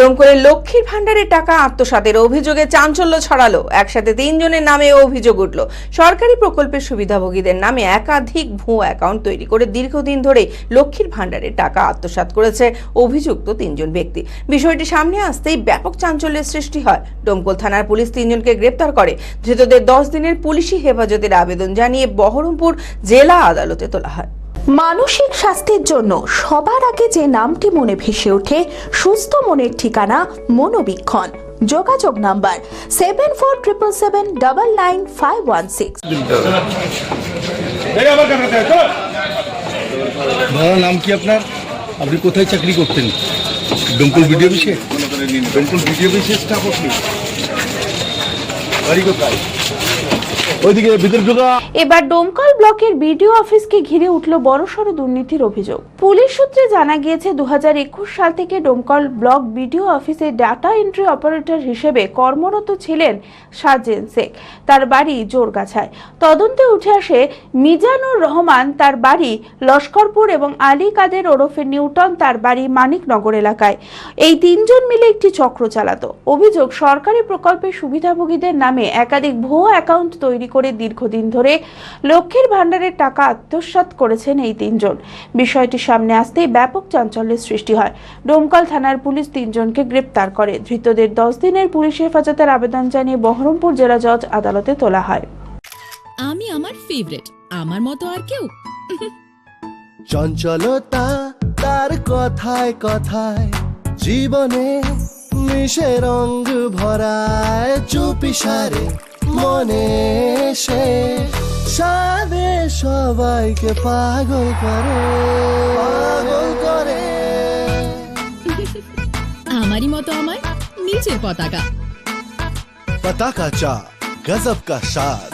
ডোমকলের লক্ষ্মীর ভান্ডারের টাকা আত্মসাতের অভিযোগে চাঞ্চল্য ছড়ালো। একসাথে 3 জনের নামে অভিযোগ উঠল। সরকারি প্রকল্পের সুবিধাভোগীদের নামে একাধিক ভুয়ো অ্যাকাউন্ট তৈরি করে দীর্ঘদিন ধরে লক্ষ্মীর ভান্ডারের টাকা আত্মসাৎ করেছে অভিযুক্ত 3 জন ব্যক্তি। বিষয়টি সামনে আসতেই ব্যাপক চাঞ্চল্যের সৃষ্টি হয়। ডোমকল থানার পুলিশ 3 জনকে গ্রেপ্তার করে। ধৃতদের 10 দিনের পুলিশি হেফাজতের আবেদন জানিয়ে বহরমপুর জেলা আদালতে তোলা হয়। মানসিক স্বাস্থ্যের জন্য সবার আগে যে নামটি মনে ভেসে ওঠে, সুস্থ মনের ঠিকানা মনোবীক্ষণ। যোগাযোগ নাম্বার 7477799516। ভাইয়া, নাম কি আপনার? আপনি কোথায় চাকরি করতেন? ডোমকল ভিডিও অফিসে? ডোমকল ভিডিও অফিসে স্টাফ আপনি? বাড়ি কোথায়? ওইদিকে ভিতর ঢোকা। এবার ডোমকল ব্লকের বিডিও অফিসকে ঘিরে উঠল বড়সড় দুর্নীতির অভিযোগ। পুলিশ সূত্রে জানা গিয়েছে 2021 সাল থেকে ডোমকল ব্লক বিডিও অফিসে ডাটা এন্ট্রি অপারেটর হিসেবে কর্মরত ছিলেন সাজেন শেখ। তার বাড়ি জোরগাছায়। তদন্তে উঠে আসে মিজানুর রহমান তার বাড়ি লস্করপুর এবং আলী কাদের ওরফে নিউটন তার বাড়ি মানিকনগর এলাকায়। এই 3 জন মিলে একটি চক্র চালাতো। অভিযোগ, সরকারি প্রকল্পের সুবিধাভোগীদের নামে একাধিক ভুয়ো অ্যাকাউন্ট তৈরি করে দীর্ঘদিন ধরে লক্ষ্মীর ভান্ডারের টাকা আত্মসাৎ করেছেন এই 3 জন। বিষয়টি সামনে আসতেই ব্যাপক চাঞ্চল্যের সৃষ্টি হয়। ডোমকল থানার পুলিশ 3 জনকে গ্রেপ্তার করে। ধৃতদের 10 দিনের পুলিশ হেফাজতের আবেদন জানিয়ে বহরমপুর জেলা জজ আদালতে তোলা হয়। আমি আমার ফেভারিট, আমার মতো আর কেউ? চঞ্চলতা তার কথায় কথায় জীবনে মিশে রঙ ভরায়, চুপি সারে মনে সে সাদে সবাইকে পাগল করে, পাগল করে। আমারই মতো আমার নিজের পতাকা। पता का चा गजब का शाद।